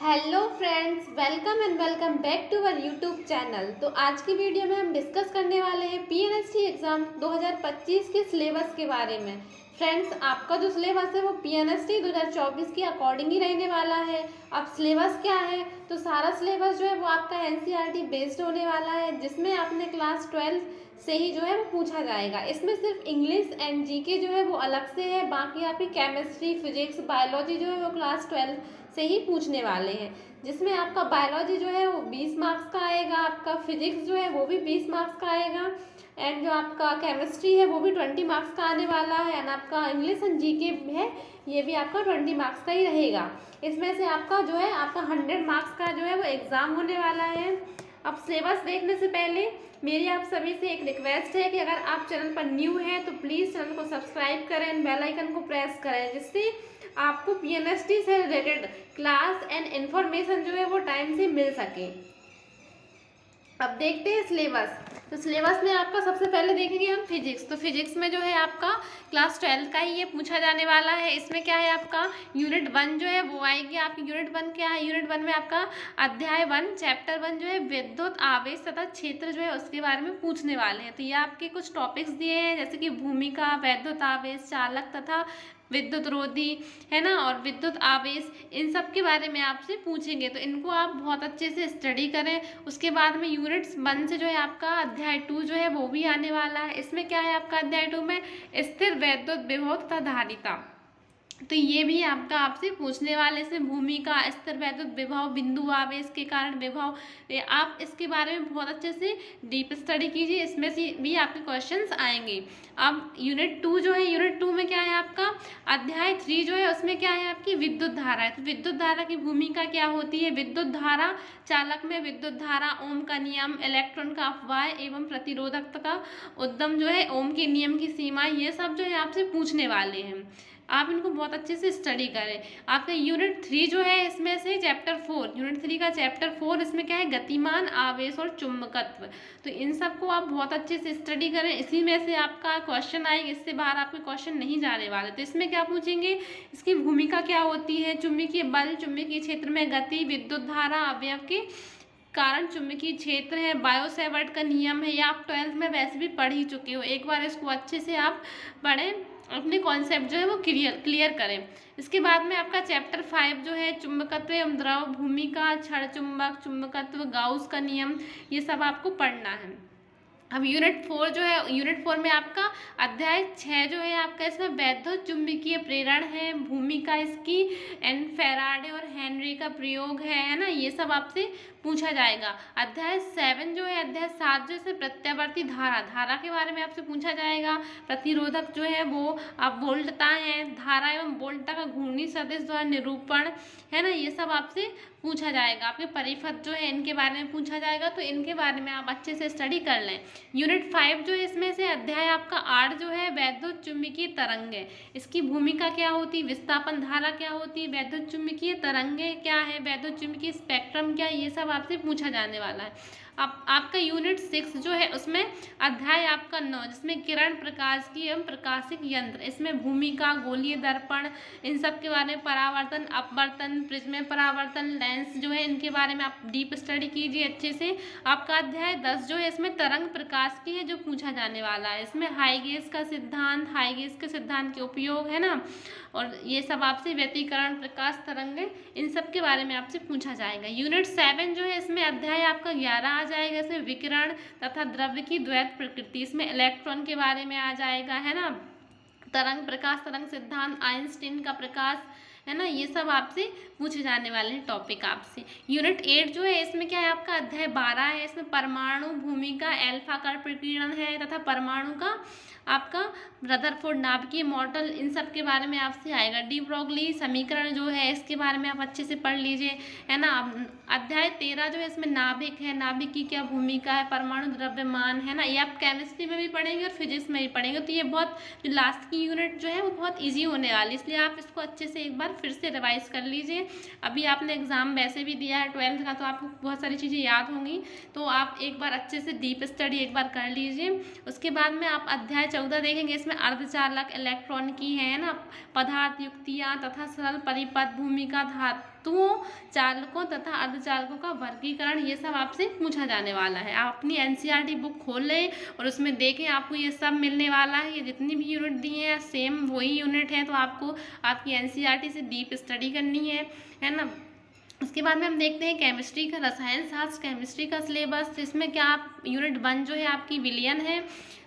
Hello friends, welcome back to our YouTube channel. तो आज की वीडियो में हम डिस्कस करने वाले हैं पीएनएसटी एग्ज़ाम 2025 के सिलेबस के बारे में। फ्रेंड्स, आपका जो सिलेबस है वो पीएनएसटी 2024 के अकॉर्डिंग ही रहने वाला है। अब सिलेबस क्या है, तो सारा सिलेबस जो है वो आपका एनसीईआरटी बेस्ड होने वाला है, जिसमें आपने क्लास 12 से ही जो है वो पूछा जाएगा। इसमें सिर्फ इंग्लिश एंड जीके जो है वो अलग से है, बाकी आपकी केमिस्ट्री, फिजिक्स, बायोलॉजी जो है वो क्लास 12 से ही पूछने वाले हैं। जिसमें आपका बायोलॉजी जो है वो 20 मार्क्स का आएगा, आपका फिजिक्स जो है वो भी 20 मार्क्स का आएगा, एंड जो आपका केमिस्ट्री है वो भी 20 मार्क्स का आने वाला है, एंड आपका इंग्लिश एंड जीके है ये भी आपका 20 मार्क्स का ही रहेगा। इसमें से आपका जो है आपका 100 मार्क्स का जो है वो एग्ज़ाम होने वाला है। अब सिलेबस देखने से पहले मेरी आप सभी से एक रिक्वेस्ट है कि अगर आप चैनल पर न्यू हैं तो प्लीज़ चैनल को सब्सक्राइब करें, बेल आइकन को प्रेस करें, जिससे आपको पीएनएसटी से रिलेटेड क्लास एंड इन्फॉर्मेशन जो है वो टाइम से मिल सके। अब देखते हैं सिलेबस। तो सिलेबस में आपका सबसे पहले देखेंगे हम फिजिक्स। तो फिजिक्स में जो है आपका क्लास 12 का ही ये पूछा जाने वाला है। इसमें क्या है, आपका यूनिट 1 जो है वो आएगी। आपकी यूनिट 1 क्या है, यूनिट 1 में आपका अध्याय 1 चैप्टर 1 जो है विद्युत आवेश तथा क्षेत्र जो है उसके बारे में पूछने वाले हैं। तो ये आपके कुछ टॉपिक्स दिए हैं, जैसे कि भूमिका, वैद्युत आवेश, चालक तथा विद्युत रोधी, है ना, और विद्युत आवेश, इन सब के बारे में आपसे पूछेंगे। तो इनको आप बहुत अच्छे से स्टडी करें। उसके बाद में यूनिट 1 से जो है आपका अध्याय 2 जो है वो भी आने वाला है। इसमें क्या है, आपका अध्याय 2 में स्थिर वैद्युत विभव तथा धारिता, तो ये भी आपका आपसे पूछने वाले से भूमिका, स्थिर वैद्युत विभव, बिंदु आवेश के कारण विभव, आप इसके बारे में बहुत अच्छे से डीप स्टडी कीजिए, इसमें से भी आपके क्वेश्चंस आएंगे। अब यूनिट 2 जो है, यूनिट 2 में क्या है, आपका अध्याय 3 जो है उसमें क्या है, आपकी विद्युत धारा है। तो विद्युत धारा की भूमिका क्या होती है, विद्युत धारा, चालक में विद्युत धारा, ओम का नियम, इलेक्ट्रॉन का अपव्यय एवं प्रतिरोधकता का उद्गम जो है, ओम के नियम की सीमा, ये सब जो है आपसे पूछने वाले हैं। आप इनको बहुत अच्छे से स्टडी करें। आपका यूनिट 3 जो है इसमें से चैप्टर 4, यूनिट 3 का चैप्टर 4, इसमें क्या है, गतिमान, आवेश और चुंबकत्व। तो इन सब को आप बहुत अच्छे से स्टडी करें, इसी में से आपका क्वेश्चन आएगा, इससे बाहर आपके क्वेश्चन नहीं जाने वाले। तो इसमें क्या पूछेंगे, इसकी भूमिका क्या होती है, चुंबकीय बल, चुंबकीय क्षेत्र में गति, विद्युत धारा, अवयव के कारण चुंबकीय क्षेत्र है, बायो सेवर्ट का नियम है। या आप 12th में वैसे भी पढ़ ही चुके हो, एक बार इसको अच्छे से आप पढ़ें, अपने कॉन्सेप्ट जो है वो क्लियर करें। इसके बाद में आपका चैप्टर 5 जो है चुंबकत्व एवं द्रव, भूमिका, क्षण चुंबक, चुंबकत्व, गाउस का नियम, ये सब आपको पढ़ना है। अब यूनिट 4 जो है, यूनिट 4 में आपका अध्याय 6 जो है आपका, इसमें वैद्युत चुंबकीय प्रेरण है, भूमिका इसकी, एंड फैराडे और हेनरी का प्रयोग है ना, ये सब आपसे पूछा जाएगा। अध्याय 7 जो है, अध्याय 7 जो है प्रत्यावर्ती धारा, धारा के बारे में आपसे पूछा जाएगा। प्रतिरोधक जो है वो आप वोल्टता है, धारा एवं वोल्टता का घूर्णी सदिश द्वारा निरूपण, है ना, ये सब आपसे पूछा जाएगा। आपके परिपथ जो है इनके बारे में पूछा जाएगा, तो इनके बारे में आप अच्छे से स्टडी कर लें। यूनिट 5 जो है इसमें से अध्याय आपका 8 जो है वैद्युत चुंबकीय तरंगे, इसकी भूमिका क्या होती, विस्थापन धारा क्या होती, वैद्युत चुंबकीय तरंगे क्या है, वैद्युत चुंबकीय स्पेक्ट्रम क्या, ये सब आपसे पूछा जाने वाला है। अब आपका यूनिट 6 जो है उसमें अध्याय आपका 9, जिसमें किरण प्रकाश की एवं प्रकाशिक यंत्र, इसमें भूमिका, गोलीय दर्पण, इन सब के बारे में, परावर्तन, अपवर्तन, प्रिज्म परावर्तन, लेंस जो है इनके बारे में आप डीप स्टडी कीजिए अच्छे से। आपका अध्याय 10 जो है इसमें तरंग प्रकाश की है, जो पूछा जाने वाला है। इसमें हाइगेस का सिद्धांत, हाइगेस के सिद्धांत के उपयोग, है ना, और ये सब आपसे व्यतिकरण, प्रकाश तरंगे, इन सब के बारे में आपसे पूछा जाएगा। यूनिट 7 जो है इसमें अध्याय आपका 11 आ जाएगा, इसमें विकिरण तथा द्रव्य की द्वैत प्रकृति, इसमें इलेक्ट्रॉन के बारे में आ जाएगा, है ना, तरंग, प्रकाश तरंग सिद्धांत, आइंस्टीन का प्रकाश, है ना, ये सब आपसे पूछे जाने वाले हैं टॉपिक आपसे। यूनिट 8 जो है इसमें क्या है, आपका अध्याय 12 है, इसमें परमाणु, भूमिका, एल्फा का प्रकीर्णन है तथा परमाणु का आपका रदरफोर्ड नाभिकीय मॉडल, इन सब के बारे में आपसे आएगा। डी ब्रोगली समीकरण जो है इसके बारे में आप अच्छे से पढ़ लीजिए, है ना। अध्याय 13 जो है इसमें नाभिक है, नाभिक की क्या भूमिका है, परमाणु द्रव्यमान, है ना, ये आप केमिस्ट्री में भी पढ़ेंगे और फिजिक्स में भी पढ़ेंगे। तो ये बहुत, जो लास्ट की यूनिट जो है वो बहुत ईजी होने वाली, इसलिए आप इसको अच्छे से एक बार फिर से रिवाइज कर लीजिए। अभी आपने एग्जाम वैसे भी दिया है 12th का, तो आपको बहुत सारी चीज़ें याद होंगी, तो आप एक बार अच्छे से डीप स्टडी एक बार कर लीजिए। उसके बाद में आप अध्याय 14 देखेंगे, इसमें अर्धचालक, इलेक्ट्रॉन की है ना, पदार्थ, युक्तियाँ तथा सरल परिपथ, भूमिका, धातुओं, चालकों तथा अर्धचालकों का वर्गीकरण, ये सब आपसे पूछा जाने वाला है। आप अपनी एनसीईआरटी बुक खोल लें और उसमें देखें, आपको ये सब मिलने वाला है। ये जितनी भी यूनिट दिए हैं सेम वही यूनिट है, तो आपको आपकी एनसीईआरटी से डीप स्टडी करनी है ना। उसके बाद में हम देखते हैं केमिस्ट्री का, रसायन शास्त्र केमिस्ट्री का सिलेबस। तो इसमें क्या आप यूनिट 1 जो है आपकी विलयन है,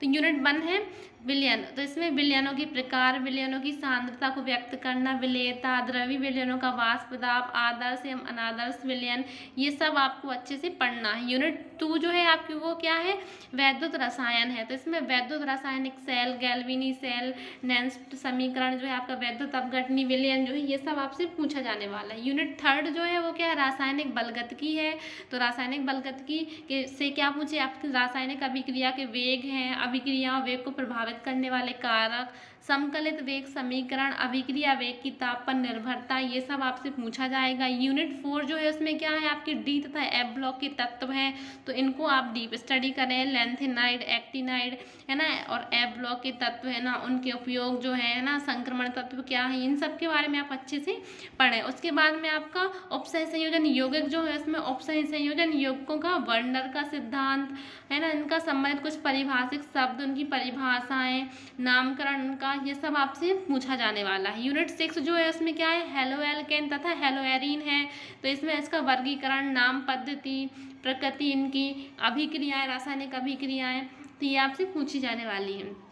तो यूनिट 1 है विलयन। तो इसमें विलयनों के प्रकार, विलयनों की सांद्रता को व्यक्त करना, विलेयता, द्रवी विलयनों का वाष्प दाब, आदर्श एवं अनादर्श विलयन, ये सब आपको अच्छे से पढ़ना है। यूनिट 2 जो है आपकी वो क्या है, वैद्युत रसायन है। तो इसमें वैद्युत रासायनिक सेल, गैल्वेनी सेल, नेंस्ट समीकरण जो है आपका, वैद्युत अपघटनी विलयन जो है, ये सब आपसे पूछा जाने वाला है। यूनिट 3 जो है वो क्या है, रासायनिक बलगतकी है। तो रासायनिक बलगतकी से क्या पूछे, आपकी रासायनिक अभिक्रिया के वेग हैं, अभिक्रिया वेग को प्रभावित करने वाले कारक, समकलित वेग समीकरण, अभिक्रिया वेग की ताप पर निर्भरता, ये सब आपसे पूछा जाएगा। यूनिट 4 जो है उसमें क्या है, आपके डी तथा एफ ब्लॉक के तत्व हैं, तो इनको आप डीप स्टडी करें। लेंथेनाइड, एक्टिनाइड है ना, और एफ ब्लॉक के तत्व है ना, उनके उपयोग जो है ना, संक्रमण तत्व क्या है, इन सब के बारे में आप अच्छे से पढ़ें। उसके बाद में आपका उपसह संयोजन यौगिक जो है, उसमें उपसह संयोजन यौगिकों का वर्नर का सिद्धांत है ना, इनका संबंधित कुछ परिभाषिक शब्द, उनकी परिभाषाएं, नामकरण उनका, ये सब आपसे पूछा जाने वाला है। यूनिट 6 जो है उसमें क्या है, हेलोएल्केन तथा हेलोएरीन है। तो इसमें इसका वर्गीकरण, नाम पद्धति, प्रकृति, इनकी अभिक्रियाएं, रासायनिक अभिक्रियाएं, तो ये आपसे पूछी जाने वाली है।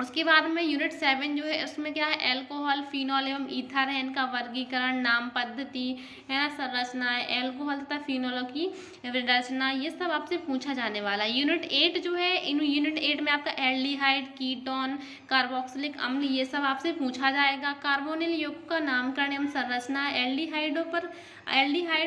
उसके बाद में यूनिट 7 जो है उसमें क्या है, एल्कोहल, फिनॉल एवं ईथर है, इनका वर्गीकरण, नाम पद्धति है ना, संरचनाएं, एल्कोहल तथा फिनॉल की रचना, ये सब आपसे पूछा जाने वाला है। यूनिट 8 जो है, यूनिट 8 में आपका एल्डिहाइड, कीटोन, कार्बोक्सिलिक अम्ल, ये सब आपसे पूछा जाएगा। कार्बोनिल युग्म का नामकरण एवं संरचना, एल्डिहाइड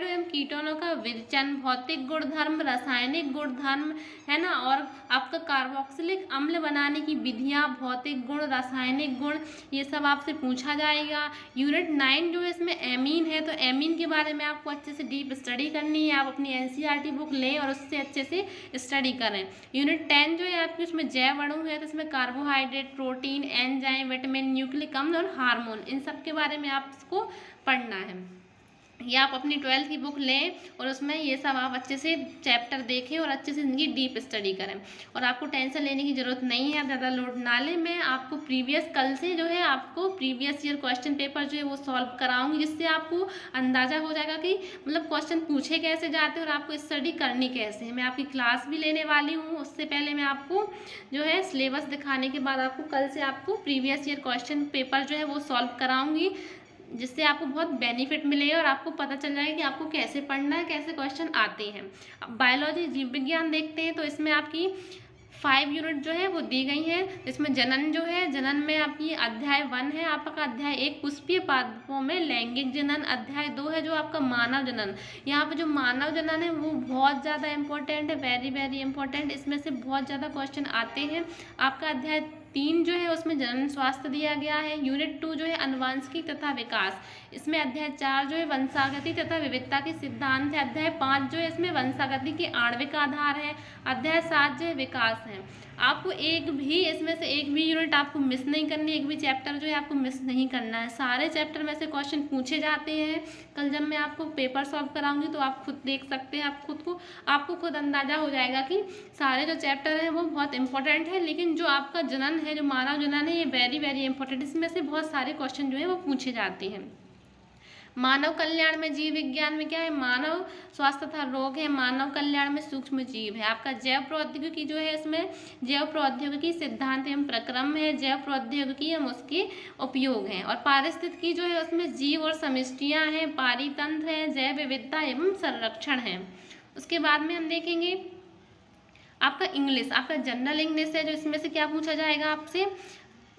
एवं कीटोनों का विरचन, भौतिक गुणधर्म, रासायनिक गुणधर्म है ना, और आपका कार्बोक्सिलिक अम्ल बनाने की विधियां, भौतिक गुण, रासायनिक गुण, ये सब आपसे पूछा जाएगा। यूनिट 9 जो है इसमें एमीन है, तो एमीन के बारे में आपको अच्छे से डीप स्टडी करनी है। आप अपनी एनसीईआरटी बुक लें और उससे अच्छे से स्टडी करें। यूनिट 10 जो है आपकी उसमें जैव अणु है, तो इसमें carbohydrate, protein, enzyme, vitamin, nucleic अम्ल और हार्मोन, इन सब के बारे में आपको पढ़ना है। या आप अपनी 12th की बुक लें और उसमें ये सब आप अच्छे से चैप्टर देखें और अच्छे से इनकी डीप स्टडी करें। और आपको टेंशन लेने की ज़रूरत नहीं है, आप ज़्यादा लोड ना लें। मैं आपको कल से जो है आपको प्रीवियस ईयर क्वेश्चन पेपर जो है वो सॉल्व कराऊंगी, जिससे आपको अंदाज़ा हो जाएगा कि मतलब क्वेश्चन पूछे कैसे जाते हैं और आपको स्टडी करनी कैसे है। मैं आपकी क्लास भी लेने वाली हूँ, उससे पहले मैं आपको जो है सिलेबस दिखाने के बाद आपको कल से आपको प्रीवियस ईयर क्वेश्चन पेपर जो है वो सॉल्व कराऊंगी, जिससे आपको बहुत बेनिफिट मिलेगा और आपको पता चल जाएगा कि आपको कैसे पढ़ना है, कैसे क्वेश्चन आते हैं। अब बायोलॉजी, जीव विज्ञान देखते हैं, तो इसमें आपकी 5 यूनिट जो है वो दी गई है। इसमें जनन जो है, जनन में आपकी अध्याय 1 है, आपका अध्याय 1 पुष्पीय पादपों में लैंगिक जनन, अध्याय 2 है जो आपका मानव जनन। यहाँ पे जो मानव जनन है वो बहुत ज़्यादा इंपॉर्टेंट है, वेरी वेरी इंपॉर्टेंट, इसमें से बहुत ज़्यादा क्वेश्चन आते हैं। आपका अध्याय 3 जो है उसमें जनन स्वास्थ्य दिया गया है। यूनिट 2 जो है अनुवांशिकी तथा विकास, इसमें अध्याय 4 जो है वंशागति तथा विविधता के सिद्धांत है। अध्याय 5 जो है इसमें वंशागति के आणविक आधार है। अध्याय 7 जो है विकास है। आपको इसमें से एक भी यूनिट आपको मिस नहीं करनी, एक भी चैप्टर जो है आपको मिस नहीं करना है। सारे चैप्टर में से क्वेश्चन पूछे जाते हैं। कल जब मैं आपको पेपर सॉल्व कराऊंगी तो आप खुद देख सकते हैं, आपको खुद अंदाजा हो जाएगा कि सारे जो चैप्टर हैं वो बहुत इंपॉर्टेंट है। लेकिन जो आपका जनन है, जो मानव जनन है, ये वेरी वेरी इंपॉर्टेंट, इसमें से बहुत सारे क्वेश्चन जो है वो पूछे जाते हैं। मानव कल्याण में जीव विज्ञान में क्या है, मानव स्वास्थ्य तथा रोग है। मानव कल्याण में सूक्ष्म जीव है। आपका जैव प्रौद्योगिकी जो है, इसमें जैव प्रौद्योगिकी सिद्धांत एवं प्रक्रम है। जैव प्रौद्योगिकी एवं उसके उपयोग हैं। और पारिस्थितिकी जो है उसमें जीव और समष्टियाँ हैं, पारितंत्र है, जैव विविधता एवं संरक्षण है। उसके बाद में हम देखेंगे आपका इंग्लिश, आपका जनरल इंग्लिश है, जो इसमें से क्या पूछा जाएगा आपसे,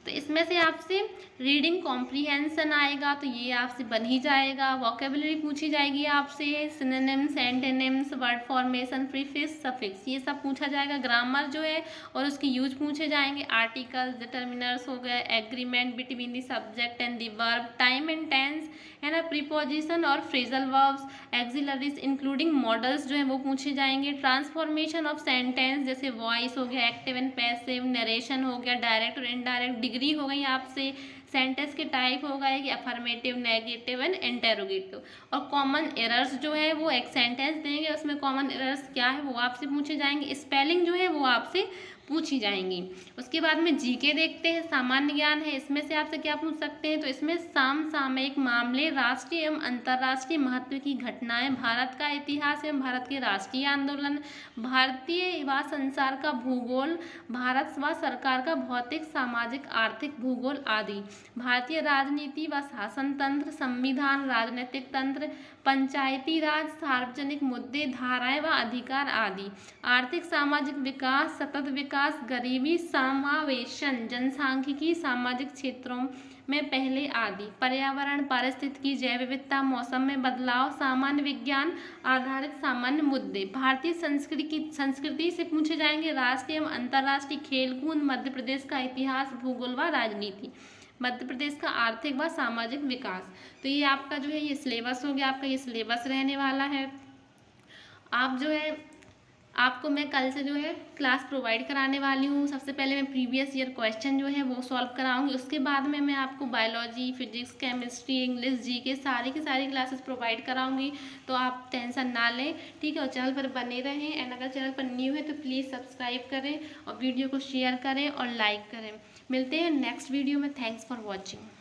तो इसमें से आपसे रीडिंग कॉम्प्रीहेंशन आएगा, तो ये आपसे बन ही जाएगा। वोकेबलरी पूछी जाएगी आपसे, synonyms, antonyms, word formation, prefix, suffix, ये सब पूछा जाएगा। ग्रामर जो है और उसके यूज पूछे जाएंगे। आर्टिकल्स, डिटर्मिनर्स हो गए, agreement between the subject and the verb, time and tense है ना, प्रीपोजिशन और phrasal verbs, auxiliaries including modals जो है वो पूछे जाएंगे। ट्रांसफॉर्मेशन ऑफ सेंटेंस, जैसे वॉइस हो गया, एक्टिव एंड पैसिव, नरेशन हो गया, डायरेक्ट और इनडायरेक्ट, डिग्री हो गई आपसे, सेंटेंस के टाइप हो गए कि अफर्मेटिव, नेगेटिव एंड इंटेरोगेटिव। और कॉमन एरर्स जो है वो एक सेंटेंस देंगे, उसमें कॉमन एरर्स क्या है वो आपसे पूछे जाएंगे। स्पेलिंग जो है वो आपसे पूछी जाएंगी। उसके बाद में जीके देखते हैं, सामान्य ज्ञान है। इसमें से आपसे क्या पूछ सकते हैं, तो इसमें समसामयिक मामले, राष्ट्रीय एवं अंतर्राष्ट्रीय महत्व की घटनाएं, भारत का इतिहास एवं भारत के राष्ट्रीय आंदोलन, भारतीय व संसार का भूगोल, भारत व सरकार का भौतिक, सामाजिक, आर्थिक भूगोल आदि, भारतीय राजनीति व शासन तंत्र, संविधान, राजनीतिक तंत्र, पंचायती राज, सार्वजनिक मुद्दे, धाराएं व अधिकार आदि, आर्थिक सामाजिक विकास, सतत विकास, गरीबी समावेशन, जनसांख्यिकी, सामाजिक क्षेत्रों में पहले आदि, पर्यावरण, पारिस्थितिकी, जैव विविधता, मौसम में बदलाव, सामान्य विज्ञान आधारित सामान्य मुद्दे, भारतीय संस्कृति से पूछे जाएंगे, राष्ट्रीय एवं अंतर्राष्ट्रीय खेलकूद, मध्य प्रदेश का इतिहास, भूगोल व राजनीति, मध्य प्रदेश का आर्थिक व सामाजिक विकास। तो ये आपका जो है ये सिलेबस हो गया, आपका ये सिलेबस रहने वाला है। आप जो है आपको मैं कल से जो है क्लास प्रोवाइड कराने वाली हूँ। सबसे पहले मैं प्रीवियस ईयर क्वेश्चन जो है वो सॉल्व कराऊंगी, उसके बाद में मैं आपको biology, physics, chemistry, English, GK सारी की सारी क्लासेस प्रोवाइड कराऊंगी। तो आप टेंशन ना लें, ठीक है। और चैनल पर बने रहें, एंड अगर चैनल पर न्यू है तो प्लीज़ सब्सक्राइब करें और वीडियो को शेयर करें और लाइक करें। मिलते हैं नेक्स्ट वीडियो में। Thanks for watching.